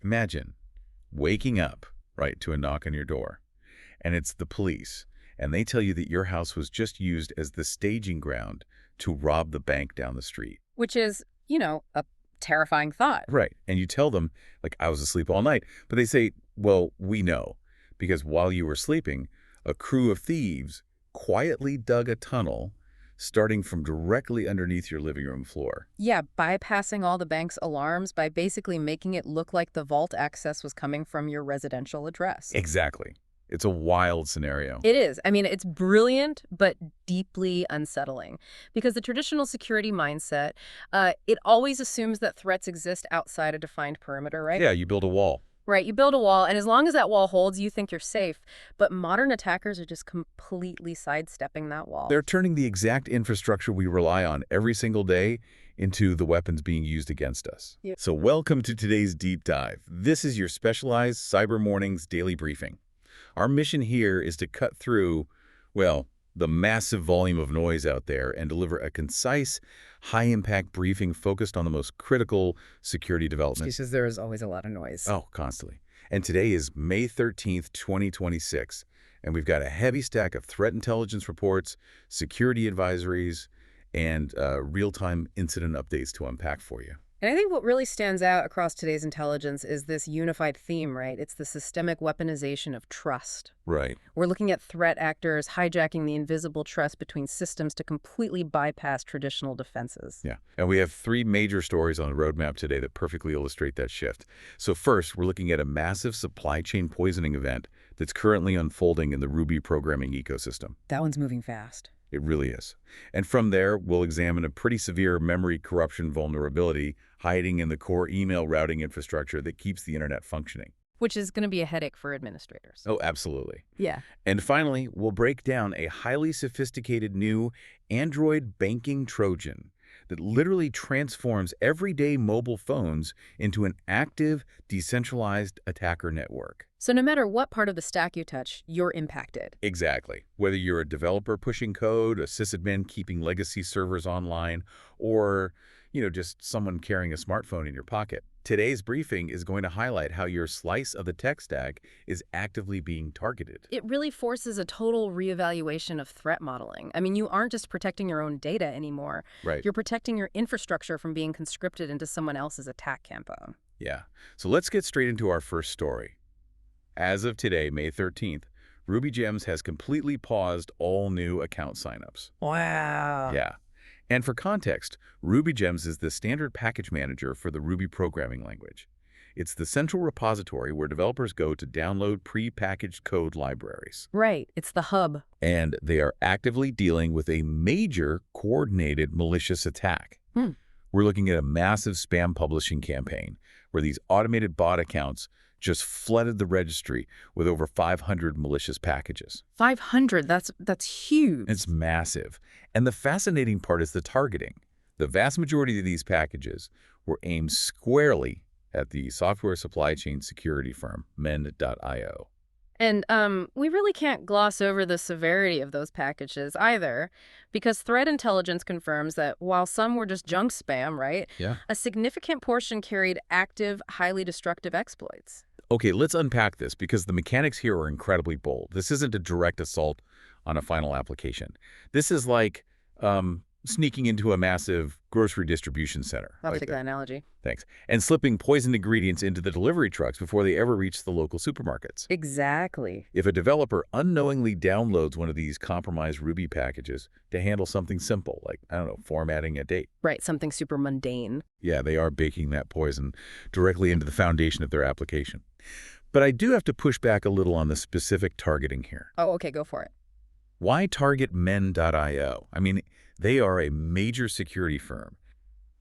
Imagine waking up, right, to a knock on your door, and it's the police, and they tell you that your house was just used as the staging ground to rob the bank down the street. Which is, a terrifying thought. Right. And you tell them, like, I was asleep all night. But they say, well, we know, because while you were sleeping, a crew of thieves quietly dug a tunnel starting from directly underneath your living room floor. Yeah, bypassing all the bank's alarms by basically making it look like the vault access was coming from your residential address. Exactly. It's a wild scenario. It is. I mean, it's brilliant, but deeply unsettling. Because the traditional security mindset, it always assumes that threats exist outside a defined perimeter, right? Yeah, you build a wall. Right, you build a wall, and as long as that wall holds, you think you're safe. But modern attackers are just completely sidestepping that wall. They're turning the exact infrastructure we rely on every single day into the weapons being used against us. Yep. So welcome to today's deep dive. This is your specialized Cyber Mornings daily briefing. Our mission here is to cut through, well, the massive volume of noise out there and deliver a concise, high-impact briefing focused on the most critical security developments. Because there is always a lot of noise. Oh, constantly. And today is May 13th, 2026, and we've got a heavy stack of threat intelligence reports, security advisories, and real-time incident updates to unpack for you. And I think what really stands out across today's intelligence is this unified theme, right? It's the systemic weaponization of trust. Right. We're looking at threat actors hijacking the invisible trust between systems to completely bypass traditional defenses. Yeah. And we have three major stories on the roadmap today that perfectly illustrate that shift. So first, we're looking at a massive supply chain poisoning event that's currently unfolding in the Ruby programming ecosystem. That one's moving fast. It really is. And from there, we'll examine a pretty severe memory corruption vulnerability hiding in the core email routing infrastructure that keeps the internet functioning. Which is going to be a headache for administrators. Oh, absolutely. Yeah. And finally, we'll break down a highly sophisticated new Android banking Trojan that literally transforms everyday mobile phones into an active, decentralized attacker network. So no matter what part of the stack you touch, you're impacted. Exactly. Whether you're a developer pushing code, a sysadmin keeping legacy servers online, or, just someone carrying a smartphone in your pocket. Today's briefing is going to highlight how your slice of the tech stack is actively being targeted. It really forces a total reevaluation of threat modeling. I mean, you aren't just protecting your own data anymore. Right. You're protecting your infrastructure from being conscripted into someone else's attack campaign. Yeah. So let's get straight into our first story. As of today, May 13th, RubyGems has completely paused all new account signups. Wow. Yeah. And for context, RubyGems is the standard package manager for the Ruby programming language. It's the central repository where developers go to download pre-packaged code libraries. Right. It's the hub. And they are actively dealing with a major coordinated malicious attack. We're looking at a massive spam publishing campaign where these automated bot accounts just flooded the registry with over 500 malicious packages. 500, that's huge. It's massive. And the fascinating part is the targeting. The vast majority of these packages were aimed squarely at the software supply chain security firm, Mend.io. And we really can't gloss over the severity of those packages either, because threat intelligence confirms that while some were just junk spam, right? Yeah. A significant portion carried active, highly destructive exploits. Okay, let's unpack this because the mechanics here are incredibly bold. This isn't a direct assault on a final application. This is like sneaking into a massive grocery distribution center. I'll take that analogy. Thanks. And slipping poisoned ingredients into the delivery trucks before they ever reach the local supermarkets. Exactly. If a developer unknowingly downloads one of these compromised Ruby packages to handle something simple, like, formatting a date. Right, something super mundane. Yeah, they are baking that poison directly into the foundation of their application. But I do have to push back a little on the specific targeting here. Oh, okay, go for it. Why target Mend.io? I mean, they are a major security firm,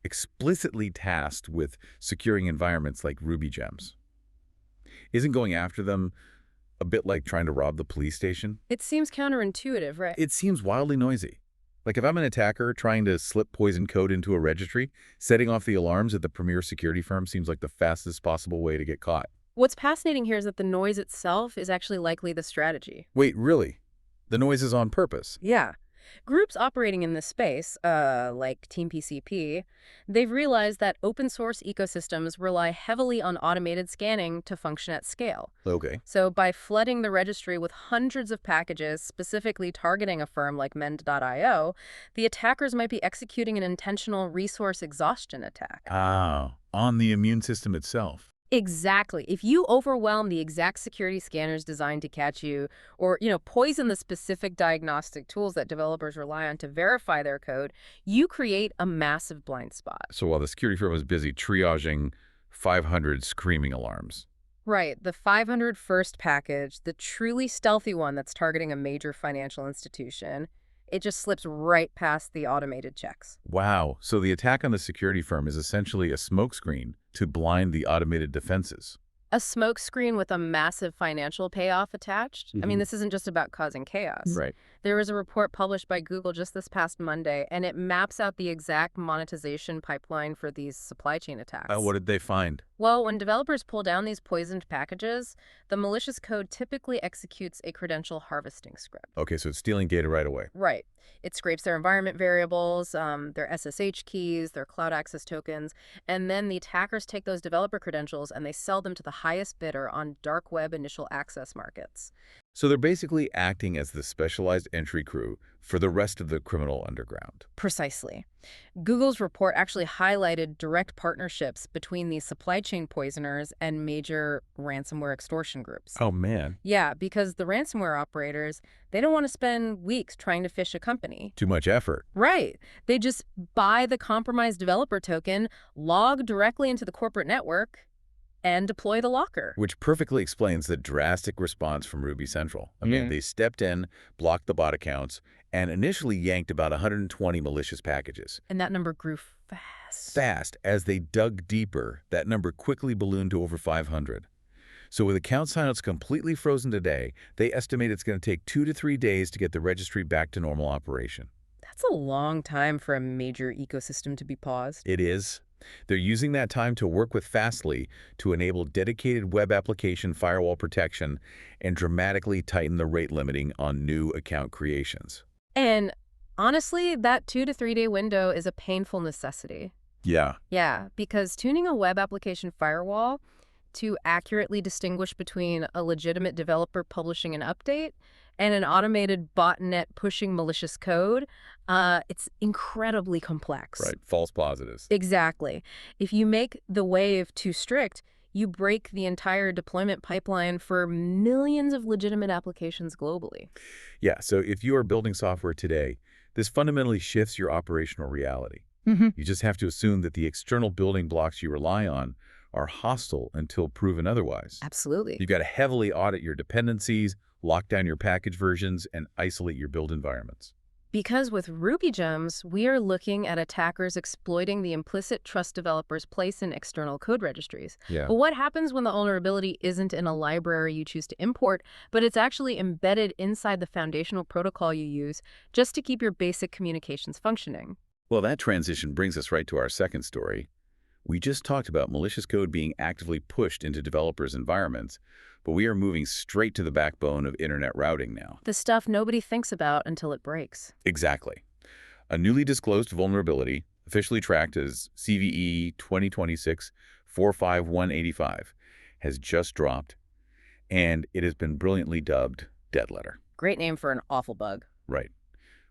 explicitly tasked with securing environments like RubyGems. Isn't going after them a bit like trying to rob the police station? It seems counterintuitive, right? It seems wildly noisy. Like if I'm an attacker trying to slip poison code into a registry, setting off the alarms at the premier security firm seems like the fastest possible way to get caught. What's fascinating here is that the noise itself is actually likely the strategy. Wait, really? The noise is on purpose? Yeah. Groups operating in this space, like Team PCP, they've realized that open source ecosystems rely heavily on automated scanning to function at scale. Okay. So by flooding the registry with hundreds of packages specifically targeting a firm like Mend.io, the attackers might be executing an intentional resource exhaustion attack. Ah, on the immune system itself. Exactly. If you overwhelm the exact security scanners designed to catch you, or, poison the specific diagnostic tools that developers rely on to verify their code, you create a massive blind spot. So while the security firm was busy triaging 500 screaming alarms. Right. The 501st package, the truly stealthy one that's targeting a major financial institution, it just slips right past the automated checks. Wow. So the attack on the security firm is essentially a smokescreen to blind the automated defenses. A smokescreen with a massive financial payoff attached. I mean, this isn't just about causing chaos. Right. There was a report published by Google just this past Monday, and it maps out the exact monetization pipeline for these supply chain attacks. What did they find? Well, when developers pull down these poisoned packages, the malicious code typically executes a credential harvesting script. Okay, so it's stealing data right away. Right. It scrapes their environment variables, their SSH keys, their cloud access tokens, and then the attackers take those developer credentials and they sell them to the highest bidder on dark web initial access markets. So they're basically acting as the specialized entry crew for the rest of the criminal underground. Precisely. Google's report actually highlighted direct partnerships between these supply chain poisoners and major ransomware extortion groups. Oh, man. Yeah, because the ransomware operators, they don't want to spend weeks trying to phish a company. Too much effort. Right. They just buy the compromised developer token, log directly into the corporate network, and deploy the locker. Which perfectly explains the drastic response from Ruby Central. I mean, they stepped in, blocked the bot accounts, and initially yanked about 120 malicious packages. And that number grew fast. Fast. As they dug deeper, that number quickly ballooned to over 500. So with account signups completely frozen today, they estimate it's going to take 2 to 3 days to get the registry back to normal operation. That's a long time for a major ecosystem to be paused. It is. They're using that time to work with Fastly to enable dedicated web application firewall protection and dramatically tighten the rate limiting on new account creations. And honestly, that 2 to 3 day window is a painful necessity. Yeah. Yeah, because tuning a web application firewall to accurately distinguish between a legitimate developer publishing an update and an automated botnet pushing malicious code, it's incredibly complex. Right. False positives. Exactly. If you make the wave too strict, you break the entire deployment pipeline for millions of legitimate applications globally. Yeah. So if you are building software today, this fundamentally shifts your operational reality. You just have to assume that the external building blocks you rely on are hostile until proven otherwise. Absolutely. You've got to heavily audit your dependencies, lock down your package versions, and isolate your build environments. Because with RubyGems, we are looking at attackers exploiting the implicit trust developers place in external code registries. Yeah. But what happens when the vulnerability isn't in a library you choose to import, but it's actually embedded inside the foundational protocol you use just to keep your basic communications functioning? Well, that transition brings us right to our second story. We just talked about malicious code being actively pushed into developers' environments, but we are moving straight to the backbone of internet routing now. The stuff nobody thinks about until it breaks. Exactly. A newly disclosed vulnerability, officially tracked as CVE 2026-45185, has just dropped, and it has been brilliantly dubbed Dead Letter. Great name for an awful bug. Right.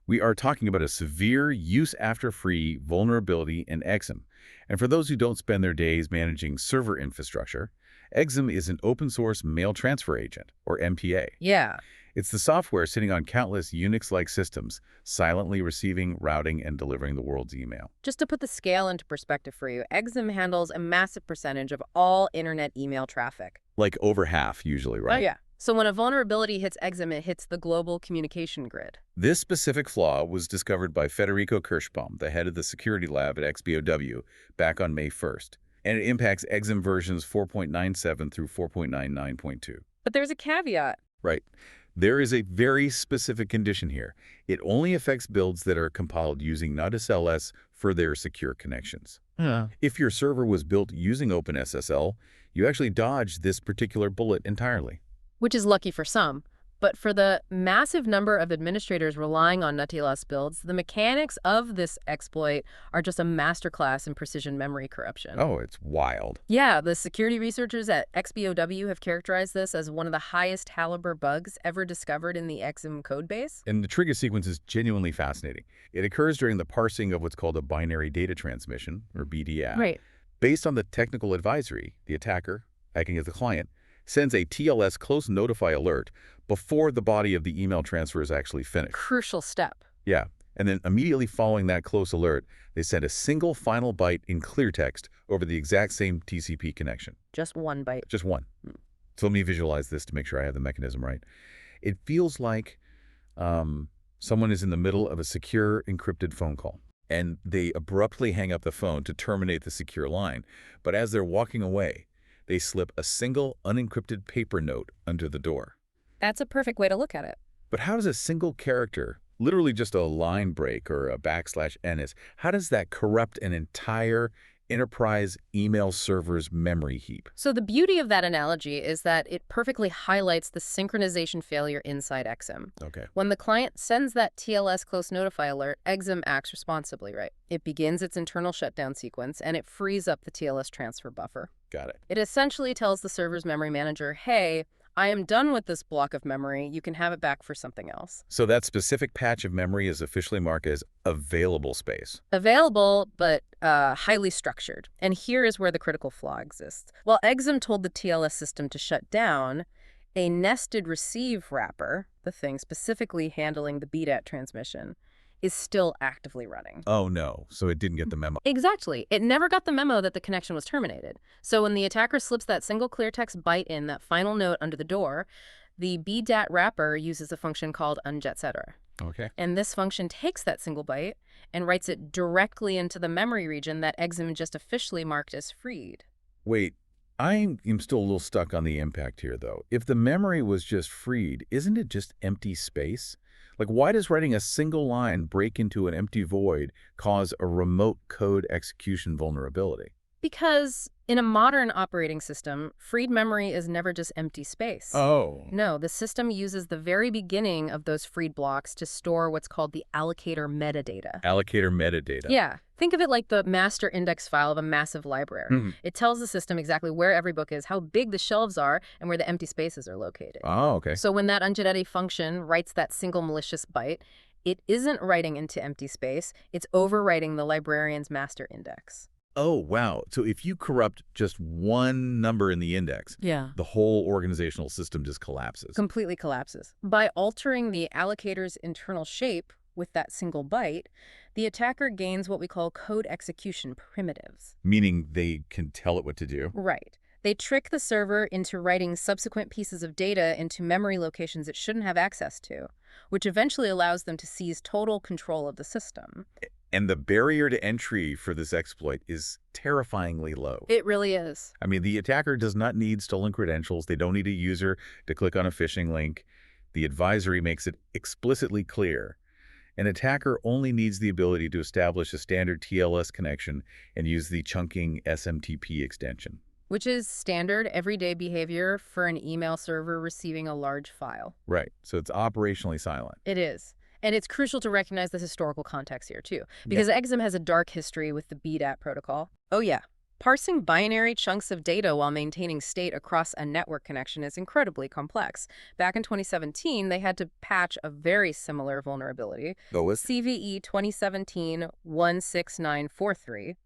We are talking about a severe use-after-free vulnerability in Exim. And for those who don't spend their days managing server infrastructure, Exim is an open-source mail transfer agent, or MPA. Yeah. It's the software sitting on countless Unix-like systems, silently receiving, routing, and delivering the world's email. Just to put the scale into perspective for you, Exim handles a massive percentage of all internet email traffic. Like over half, usually, right? Oh, yeah. So when a vulnerability hits Exim, it hits the global communication grid. This specific flaw was discovered by Federico Kirschbaum, the head of the security lab at XBOW, back on May 1st. And it impacts Exim versions 4.97 through 4.99.2. But there's a caveat. Right. There is a very specific condition here. It only affects builds that are compiled using NuttSLS for their secure connections. If your server was built using OpenSSL, you actually dodge this particular bullet entirely. Which is lucky for some, But for the massive number of administrators relying on NutTLS builds, the mechanics of this exploit are just a masterclass in precision memory corruption. Oh, it's wild. Yeah, the security researchers at XBOW have characterized this as one of the highest caliber bugs ever discovered in the Exim codebase. And the trigger sequence is genuinely fascinating. It occurs during the parsing of what's called a binary data transmission, or BDA. Right. Based on the technical advisory, the attacker, acting as the client, sends a TLS close notify alert before the body of the email transfer is actually finished. Crucial step. Yeah, and then immediately following that close alert, they send a single final byte in clear text over the exact same TCP connection. Just one byte. Just one. So let me visualize this to make sure I have the mechanism right. It feels like someone is in the middle of a secure encrypted phone call, and they abruptly hang up the phone to terminate the secure line. But as they're walking away, they slip a single unencrypted paper note under the door. That's a perfect way to look at it. But how does a single character, literally just a line break or a /n, how does that corrupt an entire enterprise email server's memory heap? So the beauty of that analogy is that it perfectly highlights the synchronization failure inside Exim. Okay. When the client sends that TLS close notify alert, Exim acts responsibly, right? It begins its internal shutdown sequence, and it frees up the TLS transfer buffer. Got it. It essentially tells the server's memory manager, hey, I am done with this block of memory. You can have it back for something else. So that specific patch of memory is officially marked as available space. Available, but highly structured. And here is where the critical flaw exists. While Exim told the TLS system to shut down, a nested receive wrapper, the thing specifically handling the BDAT transmission, is still actively running. Oh no, so it didn't get the memo. Exactly. It never got the memo that the connection was terminated. So when the attacker slips that single clear text byte in, that final note under the door, the BDAT wrapper uses a function called unjetsetter. Okay. And this function takes that single byte and writes it directly into the memory region that Exim just officially marked as freed. Wait, I am still a little stuck on the impact here, though. If the memory was just freed, isn't it just empty space? Like, why does writing a single line break into an empty void cause a remote code execution vulnerability? Because in a modern operating system, freed memory is never just empty space. Oh. No, the system uses the very beginning of those freed blocks to store what's called the allocator metadata. Allocator metadata. Yeah. Think of it like the master index file of a massive library. It tells the system exactly where every book is, how big the shelves are, and where the empty spaces are located. Oh, okay. So when that unjetted function writes that single malicious byte, it isn't writing into empty space, it's overwriting the librarian's master index. Oh, wow. So if you corrupt just one number in the index, Yeah. the whole organizational system just collapses. Completely collapses. By altering the allocator's internal shape with that single byte, the attacker gains what we call code execution primitives. Meaning they can tell it what to do. Right. They trick the server into writing subsequent pieces of data into memory locations it shouldn't have access to, which eventually allows them to seize total control of the system. And the barrier to entry for this exploit is terrifyingly low. It really is. I mean, the attacker does not need stolen credentials. They don't need a user to click on a phishing link. The advisory makes it explicitly clear. An attacker only needs the ability to establish a standard TLS connection and use the chunking SMTP extension. Which is standard everyday behavior for an email server receiving a large file. Right. So it's operationally silent. It is. And it's crucial to recognize the historical context here, too, because Exim has a dark history with the BDAT protocol. Oh, yeah. Parsing binary chunks of data while maintaining state across a network connection is incredibly complex. Back in 2017, they had to patch a very similar vulnerability, CVE 2017-16943.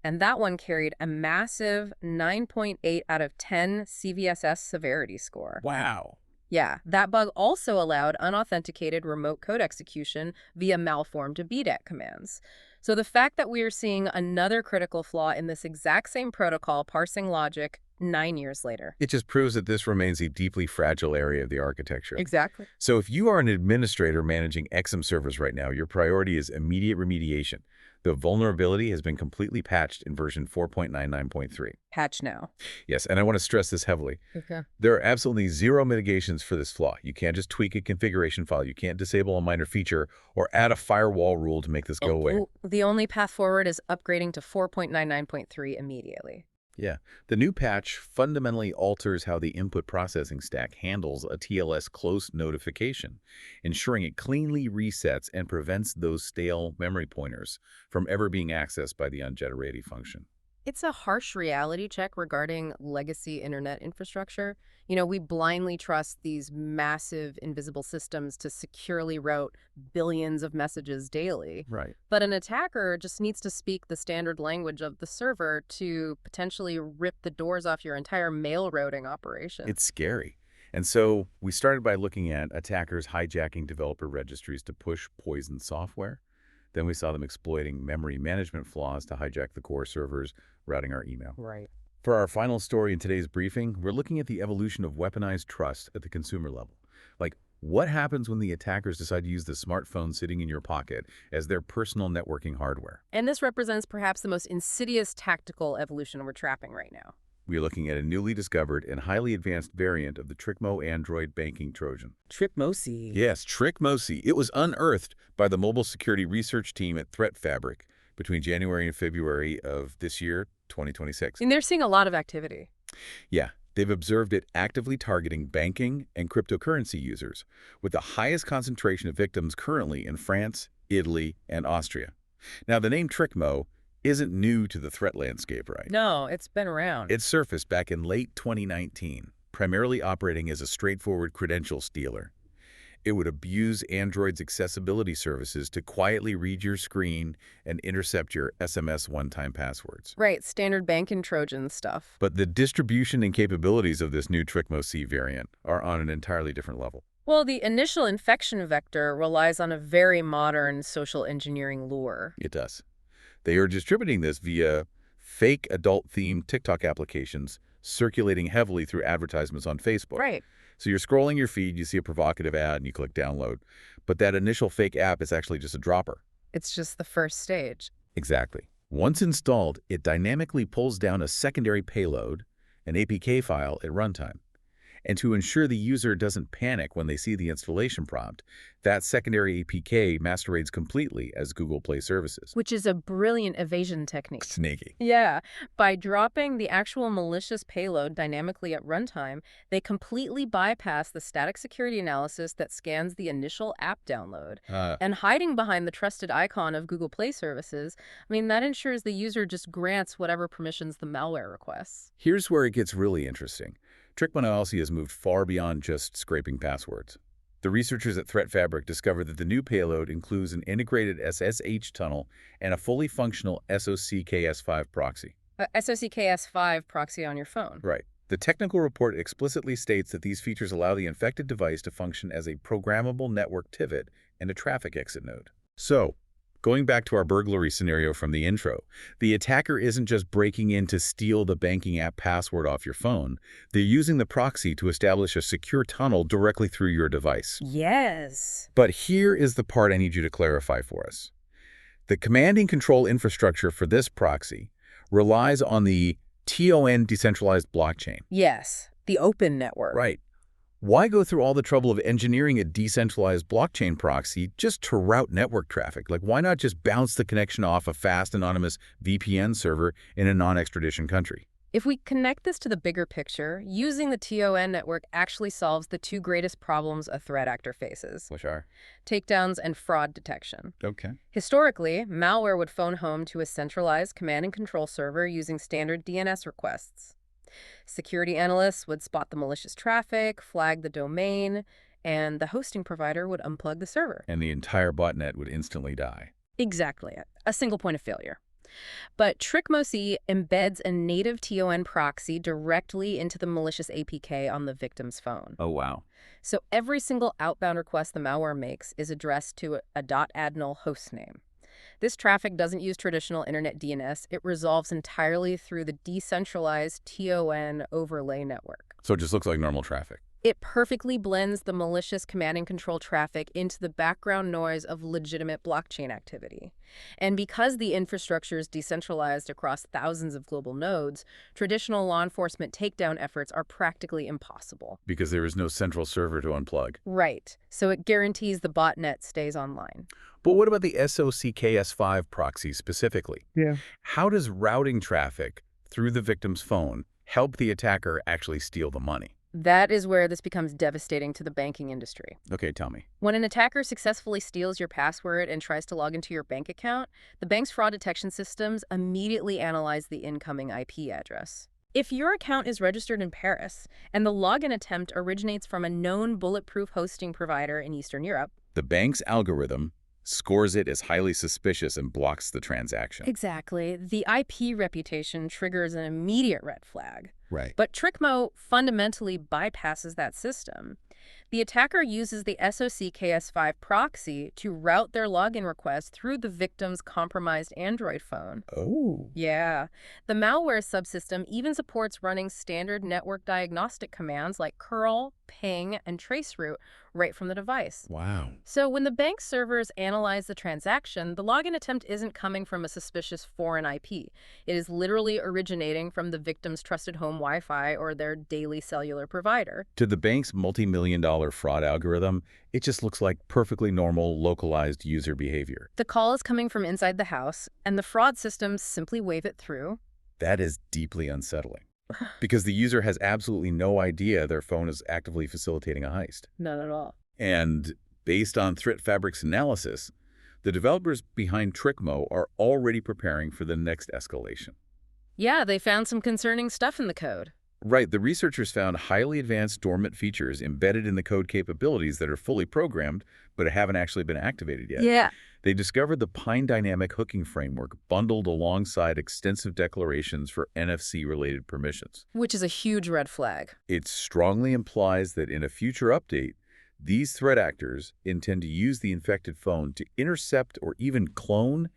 And that one carried a massive 9.8 out of 10 CVSS severity score. Wow. Yeah, that bug also allowed unauthenticated remote code execution via malformed BDAT commands. So the fact that we are seeing another critical flaw in this exact same protocol parsing logic 9 years later. It just proves that this remains a deeply fragile area of the architecture. Exactly. So if you are an administrator managing Exim servers right now, your priority is immediate remediation. The vulnerability has been completely patched in version 4.99.3. Patch now. Yes, and I want to stress this heavily. Okay. There are absolutely zero mitigations for this flaw. You can't just tweak a configuration file. You can't disable a minor feature or add a firewall rule to make this go away. The only path forward is upgrading to 4.99.3 immediately. Yeah, the new patch fundamentally alters how the input processing stack handles a TLS close notification, ensuring it cleanly resets and prevents those stale memory pointers from ever being accessed by the ungenerated function. It's a harsh reality check regarding legacy internet infrastructure. We blindly trust these massive invisible systems to securely route billions of messages daily. Right. But an attacker just needs to speak the standard language of the server to potentially rip the doors off your entire mail routing operation. It's scary. And so we started by looking at attackers hijacking developer registries to push poison software. Then we saw them exploiting memory management flaws to hijack the core servers, routing our email. Right. For our final story in today's briefing, we're looking at the evolution of weaponized trust at the consumer level. Like, what happens when the attackers decide to use the smartphone sitting in your pocket as their personal networking hardware? And this represents perhaps the most insidious tactical evolution we're trapping right now. We are looking at a newly discovered and highly advanced variant of the TrickMo Android banking Trojan. TrickMo. Yes, TrickMo. It was unearthed by the mobile security research team at Threat Fabric between January and February of this year, 2026. And they're seeing a lot of activity. Yeah, they've observed it actively targeting banking and cryptocurrency users, with the highest concentration of victims currently in France, Italy, and Austria. Now, the name TrickMo isn't new to the threat landscape, right? No, it's been around. It surfaced back in late 2019, primarily operating as a straightforward credential stealer. It would abuse Android's accessibility services to quietly read your screen and intercept your SMS one-time passwords. Right, standard banking Trojan stuff. But the distribution and capabilities of this new TrickMo variant are on an entirely different level. Well, the initial infection vector relies on a very modern social engineering lure. It does. They are distributing this via fake adult-themed TikTok applications circulating heavily through advertisements on Facebook. Right. So you're scrolling your feed, you see a provocative ad, and you click download. But that initial fake app is actually just a dropper. It's just the first stage. Exactly. Once installed, it dynamically pulls down a secondary payload, an APK file at runtime. And to ensure the user doesn't panic when they see the installation prompt, that secondary APK masquerades completely as Google Play services. Which is a brilliant evasion technique. Sneaky. Yeah. By dropping the actual malicious payload dynamically at runtime, they completely bypass the static security analysis that scans the initial app download. And hiding behind the trusted icon of Google Play services, that ensures the user just grants whatever permissions the malware requests. Here's where it gets really interesting. TrickMo has moved far beyond just scraping passwords. The researchers at Threat Fabric discovered that the new payload includes an integrated SSH tunnel and a fully functional SOCKS5 proxy. A SOCKS5 proxy on your phone. Right. The technical report explicitly states that these features allow the infected device to function as a programmable network pivot and a traffic exit node. So, going back to our burglary scenario from the intro, the attacker isn't just breaking in to steal the banking app password off your phone. They're using the proxy to establish a secure tunnel directly through your device. Yes. But here is the part I need you to clarify for us. The command and control infrastructure for this proxy relies on the TON decentralized blockchain. Yes, the open network. Right. Why go through all the trouble of engineering a decentralized blockchain proxy just to route network traffic? Like, why not just bounce the connection off a fast, anonymous VPN server in a non-extradition country? If we connect this to the bigger picture, using the TON network actually solves the two greatest problems a threat actor faces. Which are? Takedowns and fraud detection. Okay. Historically, malware would phone home to a centralized command and control server using standard DNS requests. Security analysts would spot the malicious traffic, flag the domain, and the hosting provider would unplug the server. And the entire botnet would instantly die. Exactly. A single point of failure. But TrickMo embeds a native TON proxy directly into the malicious APK on the victim's phone. Oh, wow. So every single outbound request the malware makes is addressed to a .adnl hostname. This traffic doesn't use traditional internet DNS. It resolves entirely through the decentralized TON overlay network. So it just looks like normal traffic. It perfectly blends the malicious command and control traffic into the background noise of legitimate blockchain activity. And because the infrastructure is decentralized across thousands of global nodes, traditional law enforcement takedown efforts are practically impossible. Because there is no central server to unplug. Right. So it guarantees the botnet stays online. But what about the SOCKS5 proxy specifically? Yeah. How does routing traffic through the victim's phone, help the attacker actually steal the money. That is where this becomes devastating to the banking industry. Okay, tell me. When an attacker successfully steals your password and tries to log into your bank account, the bank's fraud detection systems immediately analyze the incoming IP address. If your account is registered in Paris and the login attempt originates from a known bulletproof hosting provider in Eastern Europe, The bank's algorithm scores it as highly suspicious and blocks the transaction. exactly, the IP reputation triggers an immediate red flag. Right. But TrickMo fundamentally bypasses that system. The attacker uses the SOC-KS5 proxy to route their login request through the victim's compromised Android phone. Oh. Yeah. The malware subsystem even supports running standard network diagnostic commands like curl, ping, and traceroute right from the device. Wow. So when the bank servers analyze the transaction, the login attempt isn't coming from a suspicious foreign IP. It is literally originating from the victim's trusted home Wi-Fi or their daily cellular provider. To the bank's multi-million-dollar fraud algorithm, it just looks like perfectly normal, localized user behavior. The call is coming from inside the house, and the fraud systems simply wave it through. That is deeply unsettling, because the user has absolutely no idea their phone is actively facilitating a heist. None at all. And based on Threat Fabric's analysis, the developers behind TrickMo are already preparing for the next escalation. Yeah, they found some concerning stuff in the code. Right, the researchers found highly advanced dormant features embedded in the code capabilities that are fully programmed, but haven't actually been activated yet. Yeah. They discovered the Pine Dynamic Hooking Framework bundled alongside extensive declarations for NFC-related permissions. Which is a huge red flag. It strongly implies that in a future update, these threat actors intend to use the infected phone to intercept or even clone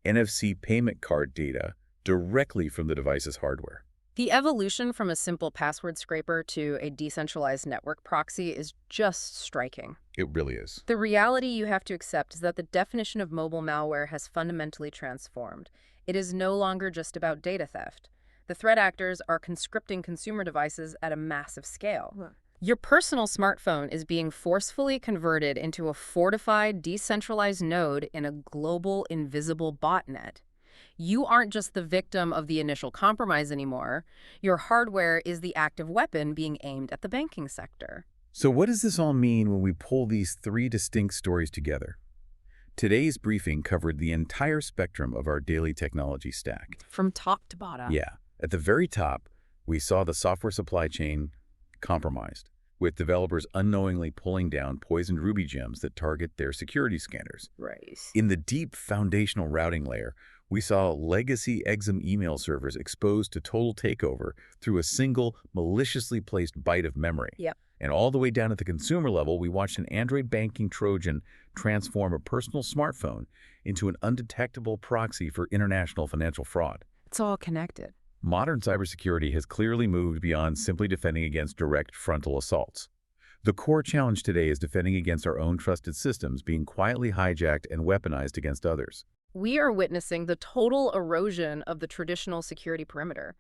NFC payment card data directly from the device's hardware. The evolution from a simple password scraper to a decentralized network proxy is just striking. It really is. The reality you have to accept is that the definition of mobile malware has fundamentally transformed. It is no longer just about data theft. The threat actors are conscripting consumer devices at a massive scale. Your personal smartphone is being forcefully converted into a fortified, decentralized node in a global, invisible botnet. You aren't just the victim of the initial compromise anymore. Your hardware is the active weapon being aimed at the banking sector. So what does this all mean when we pull these three distinct stories together? Today's briefing covered the entire spectrum of our daily technology stack. From top to bottom. Yeah. At the very top, we saw the software supply chain compromised, with developers unknowingly pulling down poisoned RubyGems that target their security scanners. Right. In the deep foundational routing layer, we saw legacy Exim email servers exposed to total takeover through a single maliciously placed byte of memory. Yep. And all the way down at the consumer level, we watched an Android banking Trojan transform a personal smartphone into an undetectable proxy for international financial fraud. It's all connected. Modern cybersecurity has clearly moved beyond simply defending against direct frontal assaults. The core challenge today is defending against our own trusted systems being quietly hijacked and weaponized against others. We are witnessing the total erosion of the traditional security perimeter.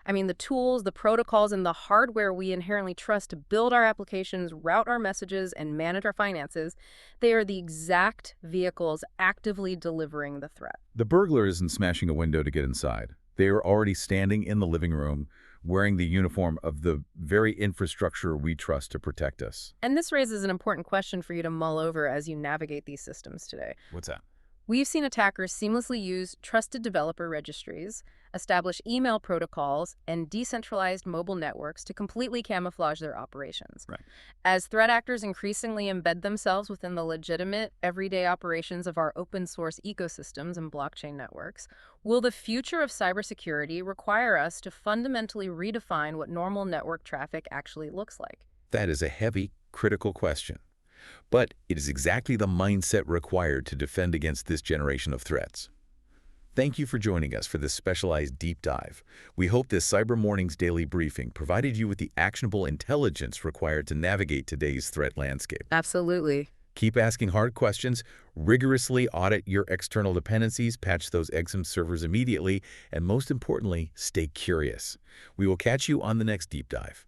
I mean, the tools, the protocols, and the hardware we inherently trust to build our applications, route our messages, and manage our finances, they are the exact vehicles actively delivering the threat. The burglar isn't smashing a window to get inside. They are already standing in the living room, wearing the uniform of the very infrastructure we trust to protect us. And this raises an important question for you to mull over as you navigate these systems today. What's that? We've seen attackers seamlessly use trusted developer registries, establish email protocols, and decentralized mobile networks to completely camouflage their operations. Right. As threat actors increasingly embed themselves within the legitimate, everyday operations of our open-source ecosystems and blockchain networks, will the future of cybersecurity require us to fundamentally redefine what normal network traffic actually looks like? That is a heavy, critical question. But it is exactly the mindset required to defend against this generation of threats. Thank you for joining us for this specialized deep dive. We hope this Cyber Mornings Daily Briefing provided you with the actionable intelligence required to navigate today's threat landscape. Absolutely. Keep asking hard questions, rigorously audit your external dependencies, patch those Exim servers immediately, and most importantly, stay curious. We will catch you on the next deep dive.